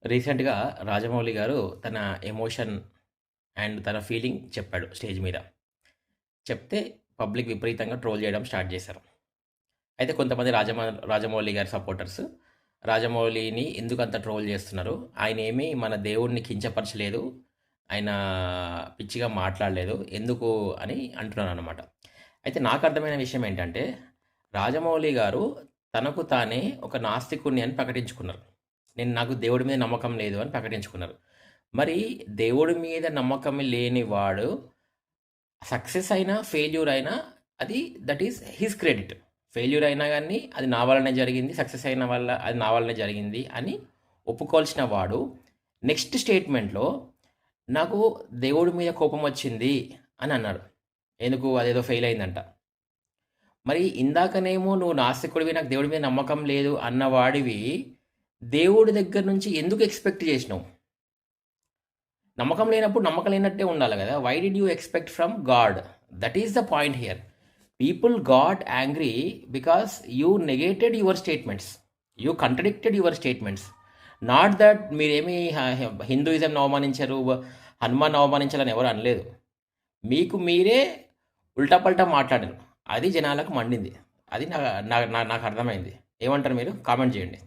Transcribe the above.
రీసెంట్‌గా రాజమౌళి గారు తన ఎమోషన్ అండ్ తన ఫీలింగ్ చెప్పాడు స్టేజ్ మీద. చెప్తే పబ్లిక్ విపరీతంగా ట్రోల్ చేయడం స్టార్ట్ చేశారు. అయితే కొంతమంది రాజమౌళి గారి సపోర్టర్స్ రాజమౌళిని ఎందుకంత ట్రోల్ చేస్తున్నారు? ఆయనేమి మన దేవుడిని కించపరచలేదు. ఆయన పిచ్చిగా మాట్లాడలేదు. ఎందుకు అని అంటున్నారనమాట. అయితే నాకు అర్థమైన విషయం ఏంటంటే, రాజమౌళి గారు తనకు తానే ఒక నాస్తికుడిని అని ప్రకటించుకున్నారు. నాకు దేవుడి మీద నమ్మకం లేదు అని ప్రకటించుకున్నారు. మరి దేవుడి మీద నమ్మకం లేని వాడు సక్సెస్ అయినా, ఫెయిల్యూర్ అయినా అది that is his credit. Failure అయినా గానీ అది నా వల్లనే జరిగింది. సక్సెస్ అయిన వల్ల అది నా వల్లనే జరిగింది అని ఒప్పుకోవాల్సిన వాడు నెక్స్ట్ స్టేట్మెంట్‌లో నాకు దేవుడి మీద కోపం వచ్చింది అని అన్నాడు. ఎందుకు? అదేదో ఫెయిల్ అయిందంట. మరి ఇందాకనేమో నువ్వు నాస్తికుడివి, నాకు దేవుడి మీద నమ్మకం లేదు అన్న వాడివి దేవుడి దగ్గర నుంచి ఎందుకు ఎక్స్‌పెక్ట్ చేసినావు? నమ్మకం లేనప్పుడు నమ్మకం లేనట్టే ఉండాలి కదా! Why did you expect from God? That is the point here. People got angry because you negated your statements. You contradicted your statements. Not that మీరేమి హిందూయిజంని అవమానించారు, హనుమాన్ అవమానించాలని ఎవరు అనలేదు. మీకు మీరే ఉల్టా పల్టా మాట్లాడారు. అది జనాలకు మండింది. అది నాకు అర్థమైంది. ఏమంటారు మీరు? కామెంట్ చేయండి.